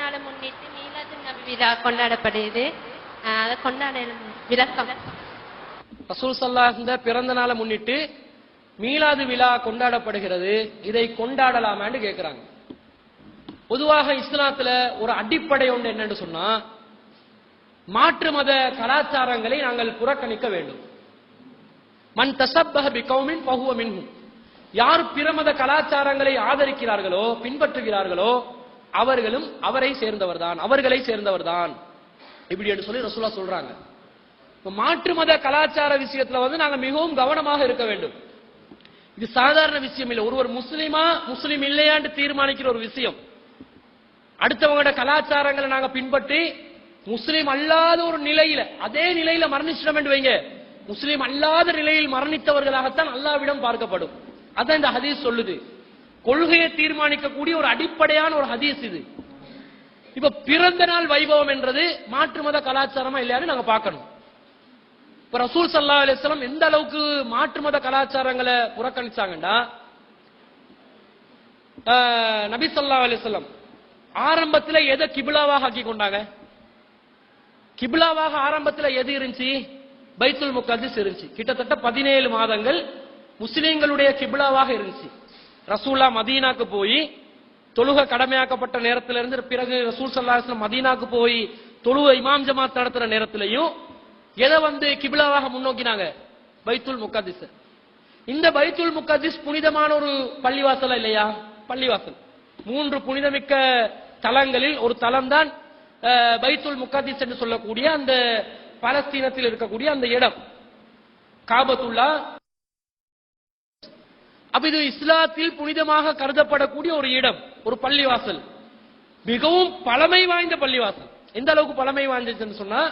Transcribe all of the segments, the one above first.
நாளை முன்னிட்டு மீலாது நபி விழா கொண்டாடப்படுது. அதை கொண்டாட விளக்கம். ரசூல் ஸல்லல்லாஹு அலைஹி பிறந்த நாளை முன்னிட்டு மீலாது விழா கொண்டாடப்படுகிறது. இதை கொண்டாடலாமான்னு கேட்கிறாங்க. பொதுவாக இஸ்லாத்துல ஒரு அடிப்படை ஒன்று என்னன்னு சொன்னா, மாற்று மத கலாச்சாரங்களை நாங்கள் புறக்கணிக்க வேண்டும். மன் தஸப்பஹ பிகௌமின் ஃபஹுவ மின்ஹும். யார் பிற மத கலாச்சாரங்களை ஆதரிக்கிறார்களோ பின்பற்றுகிறார்களோ அவர்களும் அவரை சேர்ந்தவர்தான், அவர்களை சேர்ந்தவர்தான் இப்படி என்று சொல்லி ரசூலுல்லாஹ் சொல்றாங்க. மாற்று மத கலாச்சார விஷயத்துல நாங்க மிகவும் கவனமாக இருக்க வேண்டும். இது சாதாரண விஷயம் இல்லை. ஒருவர் முஸ்லிமா முஸ்லிம் இல்லையான்னு தீர்மானிக்கிற ஒரு விஷயம். அடுத்தவங்களோட கலாச்சாரங்களை நாங்க பின்பற்றி முஸ்லிம் அல்லாத ஒரு நிலையில, அதே நிலையில மரணிச்சிடம் என்று வைங்க, முஸ்லிம் அல்லாத நிலையில் மரணித்தவர்களாகத்தான் அல்லாஹ்விடம் பார்க்கப்படும். அதான் இந்த ஹதீஸ் சொல்லுது. கொள்கையை தீர்மானிக்கக்கூடிய ஒரு அடிப்படையான ஒரு ஹதீஸ் இது. இப்ப பிறந்த நாள் வைபவம் என்றது மாற்று மத கலாச்சாரமா இல்லையான்னு நாங்க பார்க்கணும். இப்ப ரசூல் ஸல்லல்லாஹு அலைஹி வஸல்லம் எந்த அளவுக்கு மாற்று மத கலாச்சாரங்களை புறக்கணிச்சாங்கன்னா, நபி ஸல்லல்லாஹு அலைஹி வஸல்லம் ஆரம்பத்துல எதை கிபிலாவாக ஆக்கி கொண்டாங்க? கிபிலாவாக ஆரம்பத்துல எது இருந்துச்சு? பைத்துல் முகத்திஸ் இருந்துச்சு. கிட்டத்தட்ட 17 மாதங்கள் முஸ்லிம்களுடைய கிபிலாவாக இருந்துச்சு. ரசூலா மதீனாக்கு போய் தொழுகை கடமையாக்கப்பட்ட நேரத்திலிருந்து பிறகு ரசூல் ஸல்லல்லாஹு அலைஹி வஸல்லம் மதீனாக்கு போய் தொழுகை இமாம் ஜமாத் நடத்துற நேரத்திலையும் எதை கிபிலாவாக முன்னோக்கினாங்க? பைத்துல் முகத்திஸ். இந்த பைத்துல் முகத்திஸ் புனிதமான ஒரு பள்ளிவாசல் இல்லையா? பள்ளிவாசல். 3 புனிதமிக்க தலங்களில் ஒரு தலம் தான் பைத்துல் முகத்திஸ் என்று சொல்லக்கூடிய அந்த பாலஸ்தீனத்தில் இருக்கக்கூடிய அந்த இடம் காபத்துல்லா. அப்ப இது இஸ்லாத்தில் புனிதமாக கருதப்படக்கூடிய ஒரு இடம், ஒரு பள்ளிவாசல். மிகவும் பழமை வாய்ந்த பள்ளிவாசல். எந்த அளவுக்கு பழமை வாய்ந்துச்சுன்னு சொன்னா,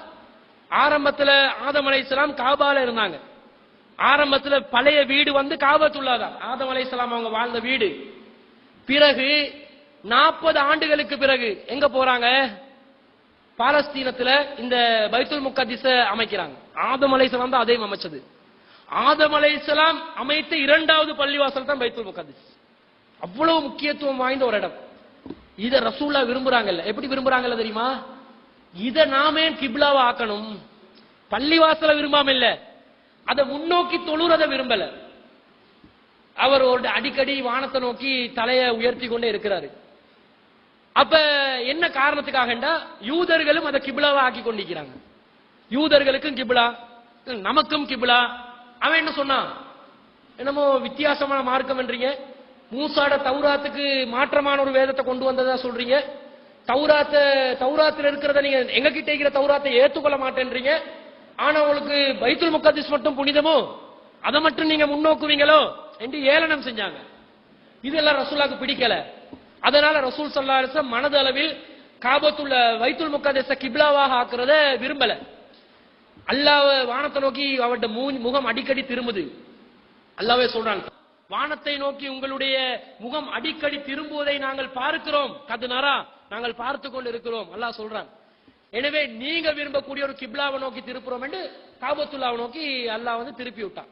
ஆரம்பத்துல ஆதம் அலைஹிஸ்ஸலாம் காபால இருந்தாங்க. ஆரம்பத்துல பழைய வீடு காபத்துல்லா தான், ஆதம் அலைஹிஸ்ஸலாம் அவங்க வாழ்ந்த வீடு. பிறகு 40 ஆண்டுகளுக்கு பிறகு எங்க போறாங்க? பாலஸ்தீனத்துல இந்த பைத்துல் முகத்திஸ அமைக்கிறாங்க. ஆதம் அலைஹிஸ்ஸலாம் தான் அதையும் அமைச்சது. ஆதம் அலைஹிஸ்ஸலாம் அமைத்த 2வது பள்ளிவாசல் தான் பைத்துல் முகத்திஸ். அவ்வளவு முக்கியத்துவம் வாய்ந்த ஒரு இடம். இத ரசூலுல்லாஹ் விரும்புறாங்கல்ல. எப்படி விரும்புறாங்கல்ல தெரியுமா? இத நாமே கிப்லாவா ஆக்கணும். பள்ளிவாசல விரும்பாம இல்ல, அதை முன்னோக்கி தொழுறத விரும்பல. அவர் ஒரு அடிக்கடி வானத்தை நோக்கி தலையை உயர்த்தி கொண்டே இருக்கிறாரு. அப்ப என்ன காரணத்துக்காக? யூதர்களும் அதை கிபிலாவா ஆக்கி கொண்டிருக்கிறாங்க. யூதர்களுக்கும் கிபிலா, நமக்கும் கிபிலா. அவன் என்ன சொன்னான்? என்னமோ வித்தியாசமான மார்க்கம் என்றீங்க, மூசாட தௌராத்துக்கு மாற்றமான ஒரு வேதத்தை கொண்டு வந்ததா சொல்றீங்க, தௌராத்துல இருக்கிறத நீங்க எங்க கிட்ட இருக்கிற தௌராத்தை ஏத்துக்கொள்ள மாட்டேன்றீங்க, ஆனா உங்களுக்கு பைத்துல் முகத்திஸ் மட்டும் புனிதமோ, அதை மட்டும் நீங்க முன்னோக்குவீங்களோ என்று ஏளனம் செஞ்சாங்க. இதெல்லாம் ரசூலுல்லாஹ்க்கு பிடிக்கல. அதனால ரசூல் ஸல்லல்லாஹு அலைஹி வஸல்லம் மனதளவில் காபத்துல்ல பைத்துல் முகத்திஸ கிப்லாவாக ஆக்குறத விரும்பல. அல்லாஹ் வானத்தை நோக்கி அவருடைய முகம் அடிக்கடி திரும்புது. அல்லாஹ்வே சொல்றான், வானத்தை நோக்கி உங்களுடைய முகம் அடிக்கடி திரும்புவதை நாங்கள் பார்க்கிறோம். கதுனரா, நாங்கள் பார்த்து கொண்டு இருக்கிறோம் அல்லாஹ் சொல்றான். எனவே நீங்க விரும்பக்கூடிய ஒரு கிப்லாவை நோக்கி திருப்புறோம் என்று காபத்துல்லாவை நோக்கி அல்லாஹ் திருப்பி விட்டான்.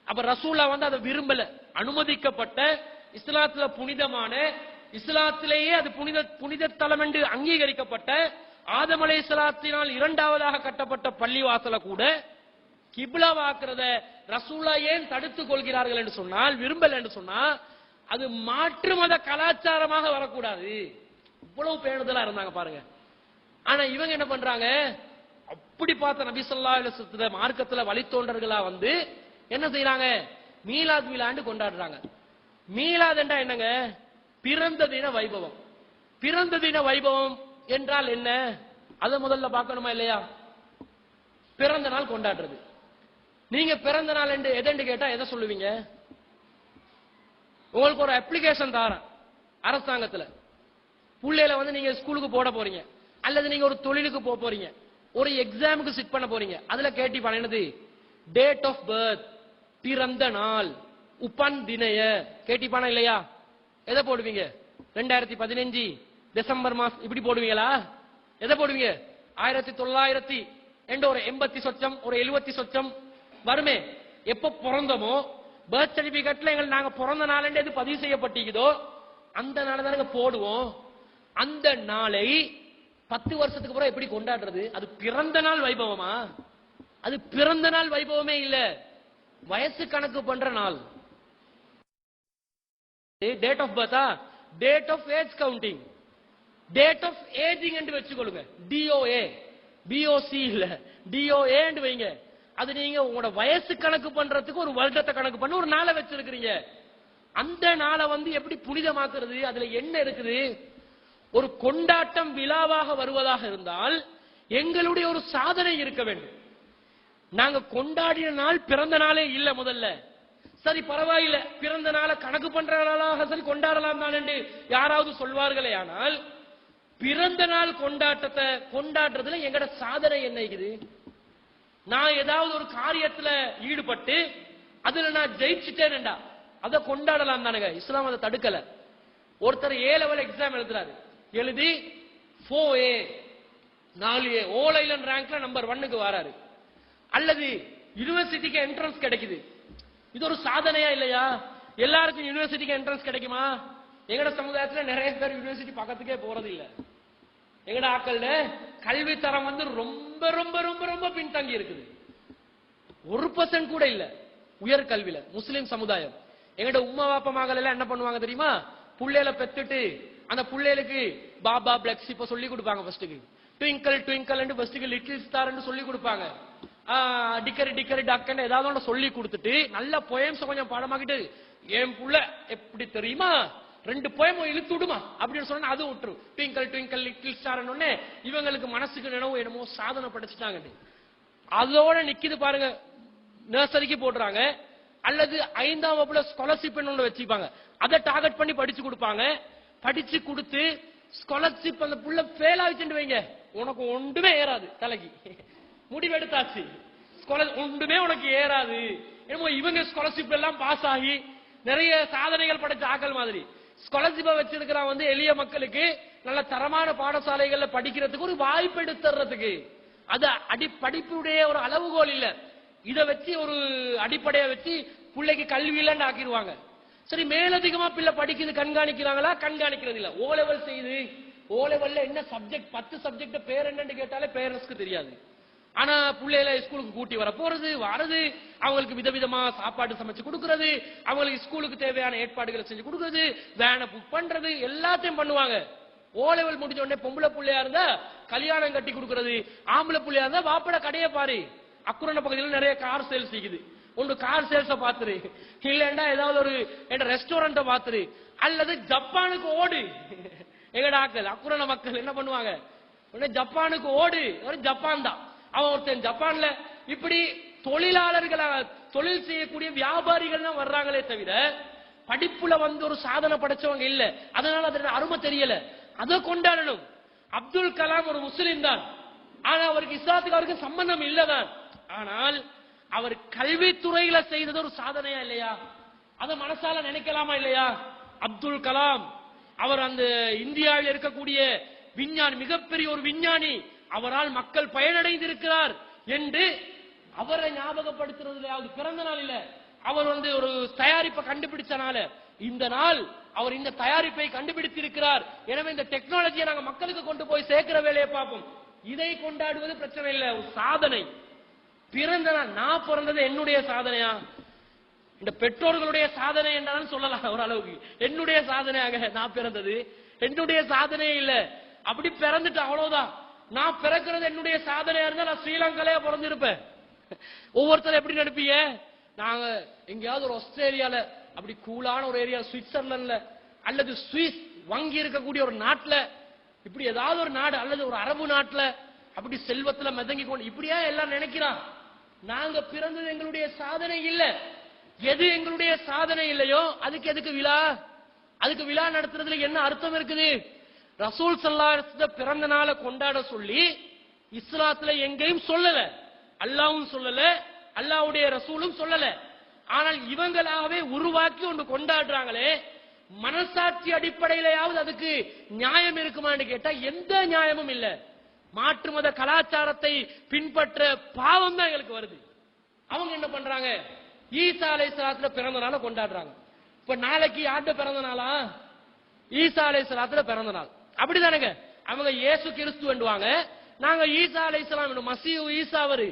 அப்ப ரசூலுல்லாஹ் அதை விரும்பல. அனுமதிக்கப்பட்ட இஸ்லாத்துல புனிதமான, இஸ்லாத்திலேயே அது புனித தலம் என்று அங்கீகரிக்கப்பட்ட ஆதம் அலைஹிஸ்ஸலாத்தினால் 2வதாக கட்டப்பட்ட பள்ளிவாசல கூட கிப்லாவாக்குறத ரசூலுல்லாஹ் ஏன் தடுத்துக் கொள்கிறார்கள் என்று சொன்னால், விரும்பல என்று சொன்னா, அது மாற்று மத கலாச்சாரமாக வரக்கூடாது. இவ்வளவு பேணுதலா இருந்தாங்க பாருங்க. ஆனா இவங்க என்ன பண்றாங்க? அப்படி பார்த்த நபி ஸல்லல்லாஹு அலைஹி வஸல்லம் மார்க்கத்துல வழித்தோன்றர்களா என்ன செய்யறாங்க? மீலாத் விழாண்டு கொண்டாடுறாங்க. மீலாத் என்றா என்னங்க? பிறந்த தின வைபவம். பிறந்த தின வைபவம் என்றால் என்ன? அதை முதல்ல பார்க்கணுமா இல்லையா? பிறந்த நாள் கொண்டாடுறது. நீங்க பிறந்த நாள் என்று எதென்று கேட்டா எதை சொல்லுவீங்க? உங்களுக்கு ஒரு அப்ளிகேஷன் தாரேன் அரசாங்கத்துல, புள்ளையில நீங்க ஸ்கூலுக்கு போட போறீங்க, அல்லது நீங்க ஒரு தொழிலுக்கு போக போறீங்க, ஒரு எக்ஸாமுக்கு சிட் பண்ண போறீங்க. அதுல கேட்டிப்பான என்னது? டேட் ஆஃப் பர்த், பிறந்த நாள், உப்பன் தினைய கேட்டிப்பானா இல்லையா? எதை போடுவீங்க? 2015 டிசம்பர் மாசம் இப்படி போடுவீங்களா? எதை போடுவீங்க? 1900 என்ற ஒரு 80 சொச்சம், ஒரு 70 சொச்சம் வருமே. எப்ப பிறந்தமோ பர்த் சர்டிபிகேட்ல நாங்க பிறந்த நாள் எது பதிவு செய்யப்பட்டிருக்குதோ அந்த நாள் தானங்க போடுவோம். அந்த நாளை 10 வருஷத்துக்கு அப்புறம் எப்படி கொண்டாடுறது? அது பிறந்த நாள் வைபவமா? அது பிறந்த நாள் வைபவமே இல்ல, வயசு கணக்கு பண்ற நாள். டேட் ஆஃப் பர்த்தா? Date of age counting, date of ageing என்று வச்சுக்கொள்ளுங்க. டிஓஏ, பிஓசி இல்ல, டிஓஏ வைங்க. அது நீங்க உங்களோட வயசு கணக்கு பண்றதுக்கு ஒரு வருடத்தை கணக்கு பண்ண ஒரு நாளை வச்சிருக்கிறீங்க. அந்த நாளை எப்படி புனிதமாக்குறது? அதுல என்ன இருக்குது? ஒரு கொண்டாட்டம் விழாவாக வருவதாக இருந்தால் எங்களுடைய ஒரு சாதனை இருக்க வேண்டும். நாங்க கொண்டாடின நாள் பிறந்த நாளே இல்ல முதல்ல. சரி பரவாயில்ல, பிறந்த நாளை கணக்கு பண்ற நாளாக சரி கொண்டாடலாம் தான் என்று யாராவது சொல்வார்களே, ஆனால் பிறந்த நாள் கொண்டாட்டத்தை கொண்டாடுறதுல எங்கட சாதனை என்ன இருக்குது? நான் ஏதாவது ஒரு காரியத்துல ஈடுபட்டு அதுல நான் ஜெயிச்சுட்டேன்டா அதை கொண்டாடலாம் தானுங்க. இஸ்லாம் அதை தடுக்கல. ஒருத்தர் A லெவல் எக்ஸாம் எழுதுறாரு, எழுதி 4A 4A ஓல் ஐலண்ட் ரேங்க்ல நம்பர் 1க்கு வராரு, அல்லது யூனிவர்சிட்டிக்கு என்ட்ரன்ஸ் கிடைக்குது. இது ஒரு சாதனையா இல்லையா? எல்லாருக்கும் யூனிவர்சிட்டிக்கு என்ட்ரன்ஸ் கிடைக்குமா? எங்கட சமுதாயத்துல நிறைய பேர் யூனிவர்சிட்டி பக்கத்துக்கே போறது இல்ல. எங்கட ஆக்கள்ல கல்வி தரம் ரொம்ப ரொம்ப ரொம்ப ரொம்ப பின்தங்கி இருக்குது. 1% கூட இல்ல உயர்கல்வியில. முஸ்லிம் சமுதாயம் எங்கட உம்மா வாப்பா மகள் எல்லாம் என்ன பண்ணுவாங்க தெரியுமா? புள்ளையில பெத்துட்டு அந்த புள்ளைகளுக்கு பாபா பிளக்ஸ் இப்ப சொல்லி கொடுப்பாங்க. ஃபர்ஸ்ட்டுக்கு ட்விங்கிள் ட்விங்கிள் ஃபர்ஸ்ட்டுக்கு லிட்டில் ஸ்டார் சொல்லி கொடுப்பாங்க. டிக்கரி டிக்கரி டாக்டர் ஏதாவது ஒன்று சொல்லி கொடுத்துட்டு நல்ல போயம்ஸ் கொஞ்சம் பாடமாக்கிட்டு, என் புள்ள எப்படி தெரியுமா 2 போயம் இழுத்து விடுமா அப்படின்னு சொன்னா அது விட்டுரும். ட்விங்கிள் ட்விங்கிள் லிட்டில் ஸ்டார் இவங்களுக்கு மனசுக்கு நினைவு என்னமோ சாதனை படைச்சிட்டாங்க. அதோட நிக்குது பாருங்க, நர்சரிக்கு போடுறாங்க, அல்லது 5ஆம் வகுப்புல ஸ்காலர்ஷிப் வச்சுப்பாங்க. அதை டார்கெட் பண்ணி படிச்சு கொடுப்பாங்க. படிச்சு கொடுத்து ஸ்காலர்ஷிப் அந்த புள்ள ஃபெயில் ஆயிட்டு வைங்க, உனக்கு ஒன்றுமே ஏறாது, தலைக்கு முடிவெடுத்தாச்சு, ஒன்றுமே உனக்கு ஏறாது. என்னமோ இவங்க ஸ்காலர்ஷிப் எல்லாம் பாஸ் ஆகி நிறைய சாதனைகள் படைச்ச ஆக்கள் மாதிரி ஸ்காலர்ஷிப்பை வச்சிருக்கிறான். எளிய மக்களுக்கு நல்ல தரமான பாடசாலைகள்ல படிக்கிறதுக்கு ஒரு வாய்ப்பு எடுத்துறதுக்கு. அது படிப்புடைய ஒரு அளவுகோல் இல்ல. இதை வச்சு ஒரு அடிப்படையை வச்சு பிள்ளைக்கு கல்வி இல்லைன்னு ஆக்கிடுவாங்க. சரி, மேலதிகமா பிள்ளை படிக்குது கண்காணிக்கிறாங்களா? கண்காணிக்கிறது இல்ல. ஓ லெவல் செய்து, ஓ லெவல்ல என்ன சப்ஜெக்ட் 10 சப்ஜெக்ட் பேர் என்னன்னு கேட்டாலே பேரண்ட்ஸ்க்கு தெரியாது. ஆனா பிள்ளைகளை ஸ்கூலுக்கு கூட்டி வர போறது வரது, அவங்களுக்கு விதவிதமா சாப்பாடு சமைச்சு கொடுக்கறது, அவங்களுக்கு ஸ்கூலுக்கு தேவையான ஏற்பாடுகளை செஞ்சு கொடுக்கறது, வேனை புக் பண்றது, எல்லாத்தையும் பண்ணுவாங்க. ஓ லெவல் முடிஞ்ச உடனே பொம்பளை பிள்ளையா இருந்தா கல்யாணம் கட்டி கொடுக்கறது, ஆம்பளை பிள்ளையா இருந்தா வாப்பட கடையை பாரு. அக்குரண பகுதியில் நிறைய கார் சேல்ஸ் இருக்குது, ஒன்று கார் சேல்ஸ பாத்துரு, இல்லைன்னா ஏதாவது ஒரு ரெஸ்டாரண்ட பாத்துரு, அல்லது ஜப்பானுக்கு ஓடு. எங்கட ஆக்கள் அக்குரண மக்கள் என்ன பண்ணுவாங்க, ஜப்பானுக்கு ஓடு. ஜப்பான் தான் அவன் ஒருத்தன். ஜப்பான்ல இப்படி தொழிலாளர்களாக தொழில் செய்யக்கூடிய வியாபாரிகள் தான் வர்றாங்களே தவிர படிப்புல ஒரு சாதனை படைச்சவங்க இல்ல. அதனால அதோட அருமை தெரியல. அதை கொண்டாடணும். அப்துல் கலாம் ஒரு முஸ்லிம் தான், ஆனா அவருக்கு இஸ்லாத்துக்கு அவருக்கு சம்பந்தம் இல்லதான். ஆனால் அவர் கல்வித்துறையில செய்தது ஒரு சாதனையா இல்லையா? அதை மனசால நினைக்கலாமா இல்லையா? அப்துல் கலாம் அவர் அந்த இந்தியாவில் இருக்கக்கூடிய விஞ்ஞானி, மிகப்பெரிய ஒரு விஞ்ஞானி, அவரால் மக்கள் பயனடைந்திருக்கிறார் என்று அவரை ஞாபகப்படுத்துறதுல பிறந்த நாள் இல்ல, அவர் ஒரு தயாரிப்பை கண்டுபிடிச்சனால இந்த நாள் அவர் இந்த தயாரிப்பை கண்டுபிடித்திருக்கிறார். எனவே இந்த டெக்னாலஜியை நாங்க மக்களுக்கு கொண்டு போய் சேர்க்கிற வேலையை பார்ப்போம். இதை கொண்டாடுவது பிரச்சனை இல்லை, ஒரு சாதனை. பிறந்த நாள், நான் பிறந்தது என்னுடைய சாதனையா? இந்த பெற்றோர்களுடைய சாதனை என்றாலும் சொல்லலாம் ஓரளவுக்கு. என்னுடைய சாதனையாக நான் பிறந்தது என்னுடைய சாதனையே இல்ல. அப்படி பிறந்துட்டு அவ்வளவுதான். நான் பிறக்கிறது என்னுடைய சாதனையா இருந்தா நான் ஸ்ரீலங்காலே பிறந்திருப்பேன். ஒவ்வொருத்தரும் எப்படி நடிப்பீங்க? நாங்க எங்கேயாவது ஒரு ஆஸ்திரேலியால, அப்படி கூலான ஒரு ஏரியா, சுவிட்சர்லாந்துல அல்லது சுவிஸ் வங்கி இருக்கக்கூடிய ஒரு நாட்டுல, இப்படி ஏதாவது ஒரு நாடு அல்லது ஒரு அரபு நாட்டுல அப்படி செல்வத்துல மிதங்கி கொண்டு இப்படியா எல்லாம் நினைக்கிறான். நாங்க பிறந்தது எங்களுடைய சாதனை இல்ல. எது எங்களுடைய சாதனை இல்லையோ அதுக்கு எதுக்கு விழா? அதுக்கு விழா நடத்துறதுல என்ன அர்த்தம் இருக்குது? ரசூல் ஸல்லல்லாஹு அலைஹி வஸல்லம் பிறந்த நாளை கொண்டாட சொல்லி இஸ்லாத்துல எங்கேயும் சொல்லல, அல்லாஹ்வும் சொல்லல, அல்லாஹ்வுடைய ரசூலும் சொல்லல. ஆனால் இவங்களாகவே உருவாக்கி ஒன்று கொண்டாடுறாங்களே, மனசாட்சி அடிப்படையிலேயாவது அதுக்கு நியாயம் இருக்குமான்னு கேட்டா எந்த நியாயமும் இல்ல. மாற்று மத கலாச்சாரத்தை பின்பற்ற பாவம் தான் எங்களுக்கு வருது. அவங்க என்ன பண்றாங்க? ஈசா அலைஹிஸ்ஸலாத்துல பிறந்த நாளை கொண்டாடுறாங்க. இப்ப நாளைக்கு யார்கிட்ட பிறந்த நாளா? ஈசா அலைஹிஸ்ஸலாத்துல பிறந்த நாள். அப்படிதானுங்க. அவங்க இயேசு கிறிஸ்துவாங்க, நாங்க ஈசா அலைஹிஸ்ஸலாம், மசீஹ் ஈசா, அவரு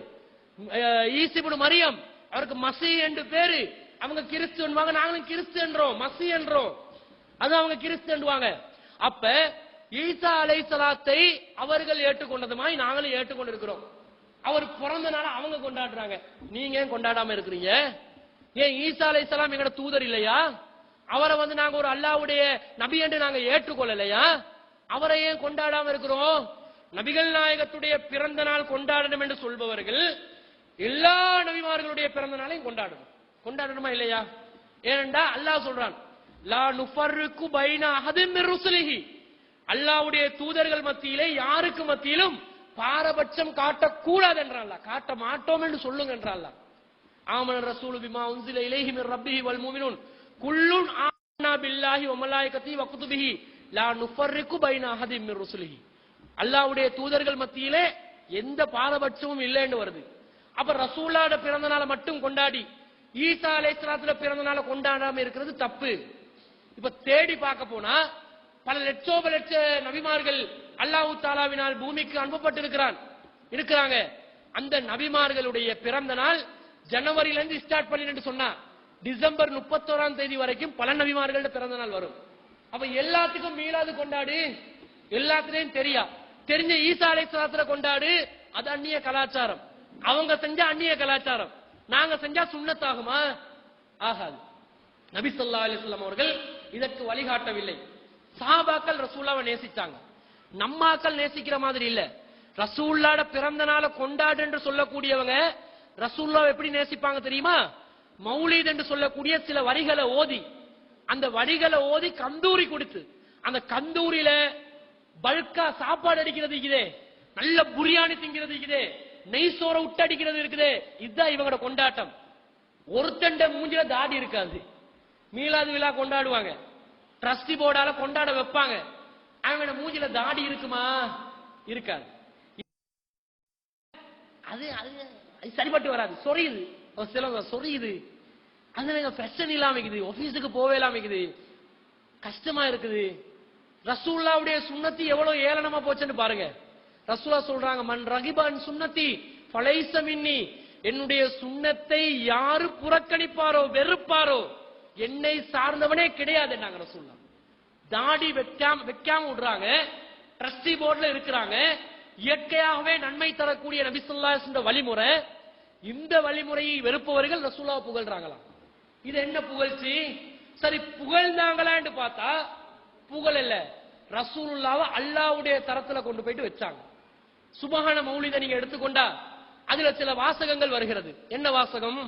ஈசா இப்னு மரியம், அவருக்கு மசீஹ் என்று பேரு. அவங்க கிறிஸ்துவாங்க, நாங்களும் கிறிஸ்து என்றோம், மசீஹ் என்றோம். அது அவங்க கிறிஸ்து என்றுவாங்க. அப்ப ஈசா அலைஹிஸ்ஸலாத்தை அவர்கள் ஏற்றுக்கொண்டதுமாய் நாங்களும் ஏற்றுக்கொண்டிருக்கிறோம். அவர் பிறந்த நாள அவங்க கொண்டாடுறாங்க, நீங்க ஏன் கொண்டாடாம இருக்கிறீங்க? ஏன் ஈசா அலைஹிஸ்ஸலாம் எங்கட தூதர் இல்லையா? அவரை நாங்க ஒரு அல்லாஹ்வுடைய நபி என்று நாங்க ஏற்றுக்கொள்ளலையா? அவரை ஏன் கொண்டாடாம இருக்கிறோம்? நபிகள் நாயகத்துடைய பிறந்த நாள் கொண்டாடணும் என்று சொல்பவர்கள் எல்லா நபிமார்களுடைய பிறந்த நாளையும் கொண்டாடணுமா இல்லையா? ஏனென்றா அல்லாஹ் சொல்றான், லா நுஃபர்ரிகு பைன அஹதின் மிர் ருசுலிஹி, அல்லாஹ்வுடைய தூதர்கள் மத்தியிலே யாருக்கு மத்தியிலும் பாரபட்சம் காட்டக்கூடாது என்றான். காட்ட மாட்டோம் என்று சொல்லுங்க என்றான். ஆமன ரசூலு பிமா உன்சில இலைஹி மிர் ரப்பிஹி வல் முஃமினூன் குல்லுன் ஆமனா பில்லாஹி வ மலாயிகத்திஹி வ குதுபிஹி லா நுஃபர்ரிகு பைன அஹதின் மிர் ருசுலிஹி. அல்லாஹ்வுடைய தூதர்கள் மத்தியிலே எந்த பாரபட்சமும் இல்லைன்னு வருது. அப்ப ரசூலோட பிறந்த நாளை மட்டும் கொண்டாடி ஈசா அலைஹிஸ்ஸலாத்துல பிறந்த நாளை கொண்டாடாம இருக்கிறது தப்பு. இப்ப தேடி பார்க்க போனா பல லட்சோப லட்ச நபிமார்கள் அல்லாஹ் தஆலாவினால் பூமிக்கு இருக்கிறாங்க. அந்த நபிமார்களுடைய பிறந்த நாள் ஜனவரியில இருந்து ஸ்டார்ட் பண்ணி சொன்னா டிசம்பர் 31ஆம் தேதி வரைக்கும் பல நபிமார்களோட பிறந்த நாள் வரும். அப்ப எல்லாத்துக்கும் மீலாது கொண்டாடு, எல்லாத்துலயும் தெரிஞ்ச ஈசா அலைஹிஸ்ஸலாத்துல கொண்டாடு, அது அந்நிய கலாச்சாரம். அவங்க செஞ்ச அந்நிய கலாச்சாரம், நாங்க செஞ்சா சுன்னத்தாகுமா? ஆகாது. நபி ஸல்லல்லாஹு அலைஹி வஸல்லம் அவர்கள் இதற்கு வழிகாட்டவில்லை. சஹாபாக்கள் ரசூலுல்லாஹ்வை நேசிச்சாங்க, நம்மாக்கள் நேசிக்கிற மாதிரி இல்ல. ரசூலுல்லாஹ்வோட பிறந்த நாளை கொண்டாடு என்று சொல்லக்கூடியவங்க ரசூலுல்லாஹ்வை எப்படி நேசிப்பாங்க தெரியுமா? மௌலித் என்று சொல்லக்கூடிய சில வரிகளை ஓதி, அந்த வரிகளை ஓதி கந்தூரி கொடுத்து, அந்த கந்தூரியில பல்கா சாப்பாடு அடிக்கிறது இருக்குதே, நல்ல புரியாணி திங்கிறது இருக்குதே, நெய் சோற விட்டு அடிக்கிறது இருக்குதே, இதுதான் இவங்களோட கொண்டாட்டம். ஒருத்தண்ட மூஞ்சில தாடி இருக்காது. மீலாது விழா கொண்டாடுவாங்க, ட்ரஸ்டி போர்டால கொண்டாட வைப்பாங்க, அவங்க மூஞ்சில தாடி இருக்குமா? இருக்காது. அது சரிபட்டு வராது, சொரியுது, சொரியுது. அது ஃபேஷன் இல்லாம இருக்குது, ஆபீஸுக்கு போவே இல்லாம இருக்குது, கஷ்டமா இருக்குது. ரசூலுல்லாஹ்வுடைய சுன்னத்தி எவ்வளவு ஏளனமா போச்சுன்னு பாருங்க. ரசூலுல்லாஹ் சொல்றாங்க, மன் ரகிபன் சுன்னத்தி ஃபலைஸ மின்னி, என்னுடைய சுன்னத்தை யாரு புறக்கணிப்பாரோ வெறுப்பாரோ என்னை சார்ந்தவனே கிடையாது நாங்க. ரசூலுல்லாஹ் தாடி வைக்காம விடுறாங்க, ட்ரஸ்டி போர்டுல இருக்கிறாங்க. இயற்கையாகவே நன்மை தரக்கூடிய நபி ஸல்லல்லாஹு அலைஹி வஸல்லம் வழிமுறை. இந்த வழிமுறையை வெறுப்பவர்கள் ரசூலுல்லாஹ் புகழ்றாங்களாம். இது என்ன புகழ்ச்சி? சரி, புகழ்ந்தாங்களான்னு பார்த்தா புகழ் இல்ல, ரசூலுல்லாஹ்வை அல்லாஹ்வுடைய தரத்துல கொண்டு போயிட்டு வச்சாங்க. சுபஹான மௌலித நீங்க எடுத்துக்கொண்டா அதுல சில வாசகங்கள் வருகிறது. என்ன வாசகம்?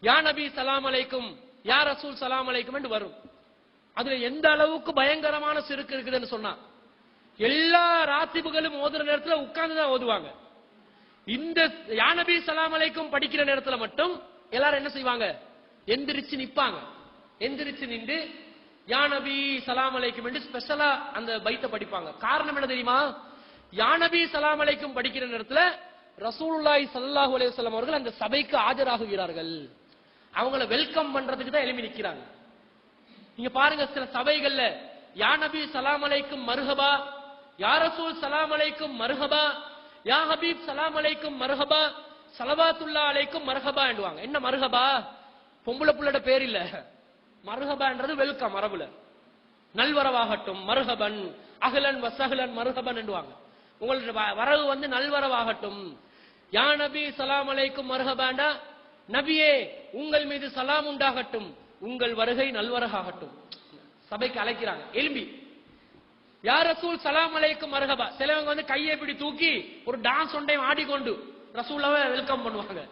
யா நபி சலாம் அலைக்கும், யா ரசூல் சலாம் அலைக்கும் என்று வரும். அதுல எந்த அளவுக்கு பயங்கரமான சிறுக்கு இருக்குதுன்னு சொன்னா, எல்லா ராத்திபுகளும் ஓதுற நேரத்துல உட்கார்ந்துதான் ஓதுவாங்க. இந்த யா நபி சலாம் அலைக்கும் படிக்கிற நேரத்துல மட்டும் எல்லாரும் என்ன செய்வாங்க? எந்திரிச்சு நிப்பாங்க. எந்திரிச்சு நின்று யா நபி சலாம் அலைக்கும் என்று ஸ்பெஷலா அந்த பைத்தை படிப்பாங்க. காரணம் என்ன தெரியுமா? யா நபி சலாம் அலைக்கும் படிக்கிற நேரத்துல ரசூலுல்லாஹி ஸல்லல்லாஹு அலைஹி வஸல்லம் அவர்கள் அந்த சபைக்கு ஆஜராகுகிறார்கள். அவங்கள வெல்கம் பண்றதுக்கு தான் எழுப்பி நிக்கிறாங்க. நீங்க பாருங்க, சில சபைகள்ல யா நபி சலாம் அலைக்கும் மர்ஹபா, யா ரசூல் சலாம் அலைக்கும் மர்ஹபா, யா ஹபீப் சலாம் அலைக்கும் மர்ஹபா, ஸலவாத்துல்லாஹி அலைக்கும் மர்ஹபா என்றுவாங்க. என்ன மர்ஹபா? பொம்பளை புள்ளோட பேர் இல்ல, மர்ஹபான்றது வெல்கம். அரபுல நல்வரவாகட்டும், மர்ஹபன், அஹ்லன் வஸஹ்லன் மர்ஹபன் என்றுவாங்க. உங்களுடைய வரவு நல்வரவாகட்டும். யா நபி சலாம் அலைக்கும் மர்ஹபாண்டா, நபியே உங்கள் மீது சலாம் உண்டாகட்டும், உங்கள் வருகை நல்வரகாகட்டும். சபைக்கு அழைக்கிறாங்க எலும்பி. யா ரசூல் சலாம் அலைக்கும் மர்ஹபா. சிலவங்க கையை இப்படி தூக்கி ஒரு டான்ஸ் ஒன்றையும் ஆடிக்கொண்டு ரசூலாவை வெல்கம் பண்ணுவாங்க.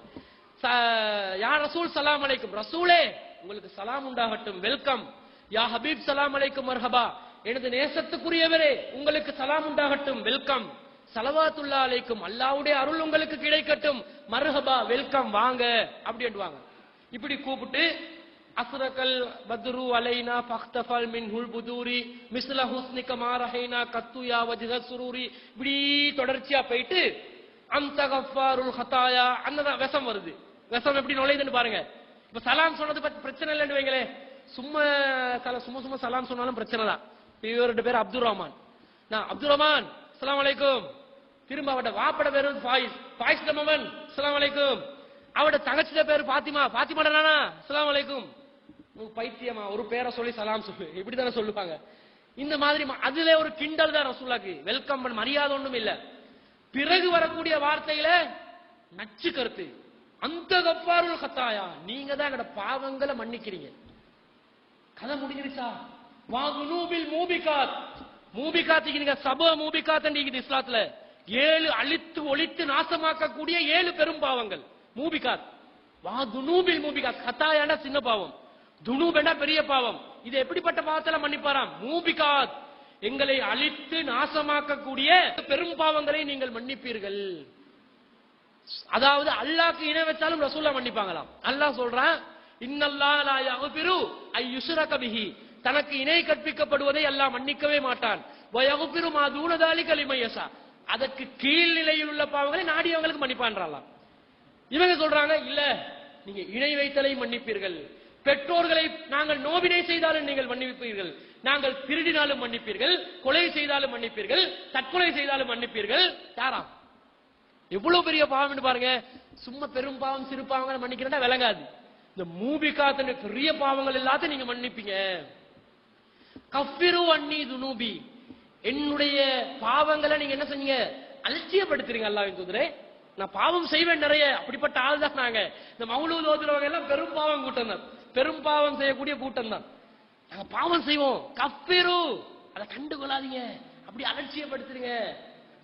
யா ரசூல் சலாம் அலைக்கும், ரசூலே உங்களுக்கு சலாம் உண்டாகட்டும், வெல்கம். யா ஹபீப் சலாம் அலைக்கும் மர்ஹபா, எனது நேசத்துக்குரியவரே உங்களுக்கு சலாம் உண்டாகட்டும், வெல்கம். ஸலவாத்துல்லாஹி அலைக்கும், அல்லாஹ்வுடைய அருள் உங்களுக்கு கிடைக்கட்டும், மர்ஹபா, வெல்கம், வாங்க அப்படின்னுவாங்க. இப்படி கூப்பிட்டு அஸ்ரகல் பத்ரு அலைனா ஃபக்தஃபல் மின்ஹுல் புதூரி மிஸ்ல ஹுஸ்னிக மா ரஹைனா கத்து யா வஜ்ஹ சுரூரி, இப்படி தொடர்ச்சியா போயிட்டு அந்த கஃபாருல் ஹதாயா அந்த விஷம் வருது. விஷம் எப்படி நுழையுதுன்னு பாருங்க. இப்ப சலாம் சொன்னது பிரச்சனை இல்லைன்னு வைங்களே, சும்மா சலாம் சொன்னாலும் பிரச்சனை தான். இவருடைய பேர் அப்துல் ரஹ்மான். நான் அப்துல் ரஹ்மான் அஸ்ஸலாமு அலைக்கும். திரும்ப அவட வாப்பட பேரு ஃபாயிஸ் ரஹ்மான் அஸ்ஸலாமு அலைக்கும். அவட தங்கச்சிட பேரு பாத்திமா நானா அஸ்ஸலாமு அலைக்கும். பைத்தியமா ஒரு பேரை சொல்லி சலாம் சொல்லு, இப்படிதானே சொல்லுவாங்க. இந்த மாதிரி அதுல ஒரு கிண்டல் தான் ரசூலுல்லாஹ்க்கு, வெல்கம் பண்ண மரியாதை ஒண்ணும் இல்ல. பிறகு வரக்கூடிய வார்த்தையில நச்சு கருத்து, அந்த கஃபாருல் கத்தாயா, நீங்க தான் எங்கட பாவங்களை மன்னிக்கிறீங்க. கதை முடிஞ்சிருச்சா? வாகுனூபில் மூபிகாத், மூபிகாத்துக்கு நீங்க சப மூபிகாத் நீங்க இஸ்லாத்துல 7 அழித்து ஒழித்து நாசமாக்கக்கூடிய 7 பெரும் பாவங்கள் மூபிகாத். வாகுனூபில் மூபிகாத், கத்தாயானா சின்ன பாவம், துனூபெனா பெரிய பாவம். இது எப்படிப்பட்ட பாவத்துல மன்னிப்பாராம்? மூபிகாத், எங்களை அழித்து நாசமாக்கக்கூடிய பெரும் பாவங்களை நீங்கள் மன்னிப்பீர்கள். அதாவது அல்லாஹ்க்கு இணை வச்சாலும் ரசூலுல்லாஹ் மன்னிப்பாங்களாம். அல்லாஹ் சொல்றான், இன்னல்லாஹ் லா யக்ஃபிரு ஐ யுஷ்ரக பிஹி, தனக்கு இணை கற்பிக்கப்படுவதை அல்லாஹ் மன்னிக்கவே மாட்டான். வ யக்ஃபிரு மா தூன தாலிக லிமன் யஷா, அதற்கு கீழ் நிலையில் உள்ள பாவங்களை நாடியவங்களுக்கு மன்னிப்பான்றான். இவங்க சொல்றாங்க, இல்ல நீங்க இணை வைத்தலை மன்னிப்பீர்கள், பெற்றோர்களை நாங்கள் நோவினை செய்தாலும் நீங்கள் மன்னிப்பீர்கள், நாங்கள் திருடினாலும் மன்னிப்பீர்கள், கொலை செய்தாலும் மன்னிப்பீர்கள், தற்கொலை செய்தாலும் மன்னிப்பீர்கள். யாரா? எவ்வளவு பெரிய பாவம் பாருங்க. சும்மா பெரும் பாவம் சிறு பாவங்களை மன்னிக்கிறா விளங்காது. இந்த மூபிகாத்த பெரிய பாவங்கள் எல்லாத்தையும் நீங்க மன்னிப்பீங்க. கஃபிரு அன்னி துனூபி, என்னுடைய பாவங்களை நீங்க என்ன செஞ்சீங்க? அலட்சியப்படுத்துறீங்க. அல்லாஹ்வின் தூதரே, நான் பாவம் செய்வேன் நிறைய, அப்படிப்பட்ட ஆள் தான் நாங்க. இந்த மௌலூத் ஓதுறவங்க எல்லாம் பெரும் பாவம் கூட்டம் தான், பெரும் பாவம் செய்யக்கூடிய கூட்டம் தான். நாங்க பாவம் செய்வோம். கஃபிரு, அதை கண்டுகொள்ளாதீங்க, அப்படி அலட்சியப்படுத்துறீங்க.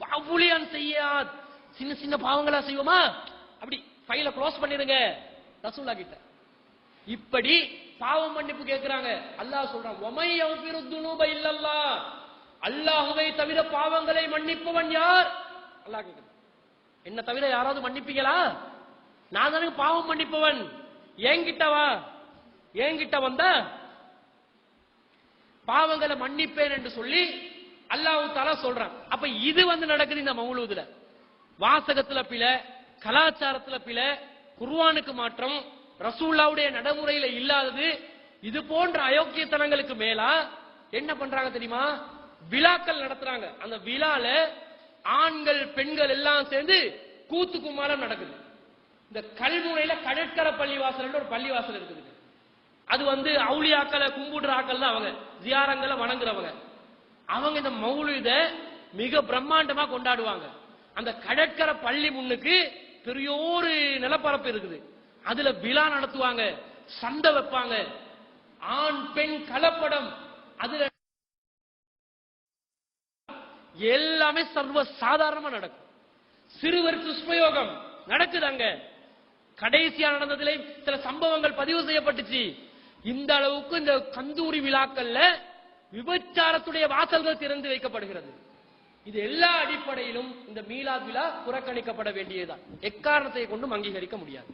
பாவுலியான் செய்யாத், சின்ன சின்ன பாவங்களா செய்வோமா, அப்படி ஃபைல க்ளோஸ் பண்ணிருங்க ரசூலுல்லாஹ் கிட்ட. இப்படி பாவம் மன்னிப்பு கேட்கிறாங்க. அல்லாஹ் சொல்றான், வமை யக்ஃபிரு துனூப இல்லல்லாஹ், அல்லாஹ்வை தவிர பாவங்களை மன்னிப்பவன் யார்? அல்லாஹ் கேட்கிறான். என்ன தவிர யாராவது மன்னிப்பீங்களா? நான் தானே பாவம் மன்னிப்பவன், என்கிட்ட வா, என்கிட்ட வந்தா பாவங்களை மன்னிப்பேன் என்று சொல்லி அல்லாஹ் தஆலா சொல்றான். அப்ப இது நடக்குது இந்த மௌலூதுல. வாசகத்துல பிழை, கலாச்சாரத்துல பிழை, குர்ஆனுக்கு மாற்றம், ரசூலுல்லாஹ்வுடைய நடைமுறையில இல்லாதது, இது போன்ற அயோக்கியத்தனங்களுக்கு மேலா என்ன பண்றாங்க தெரியுமா? விழாக்கள் நடத்துறாங்க. அந்த விழால ஆண்கள் பெண்கள் எல்லாம் சேர்ந்து கூத்து கும்மாளம் நடக்குது. இந்த கல்முனையில கடற்கரை பள்ளிவாசல் ஒரு பள்ளிவாசல் இருக்குது. அது அவுலியாக்களை கும்பிடுற ஆக்கள் தான் அவங்க, ஜியாரங்களை வணங்குறவங்க. அவங்க இந்த மௌலித மிக பிரம்மாண்டமா கொண்டாடுவாங்க. அந்த கடற்கரை பள்ளி முன்னுக்கு பெரியோரு நிலப்பரப்பு இருக்குது. அதுல விழா நடத்துவாங்க, சண்டை வைப்பாங்க, ஆண் பெண் கலப்படம், அதுல எல்லாமே சர்வ சாதாரணமா நடக்கும். சிறுவர் துஷ்பிரயோகம் நடக்குது. அங்க கடைசியா நடந்ததிலே சில சம்பவங்கள் பதிவு செய்யப்பட்டுச்சு. இந்த அளவுக்கு இந்த கந்தூரி விழாக்கள்ல விபச்சாரத்துடைய வாசல்கள் திறந்து வைக்கப்படுகிறது. இது எல்லா அடிப்படையிலும் இந்த மீலாத் விழா புறக்கணிக்கப்பட வேண்டியதுதான், எக்காரணத்தை கொண்டும் அங்கீகரிக்க முடியாது.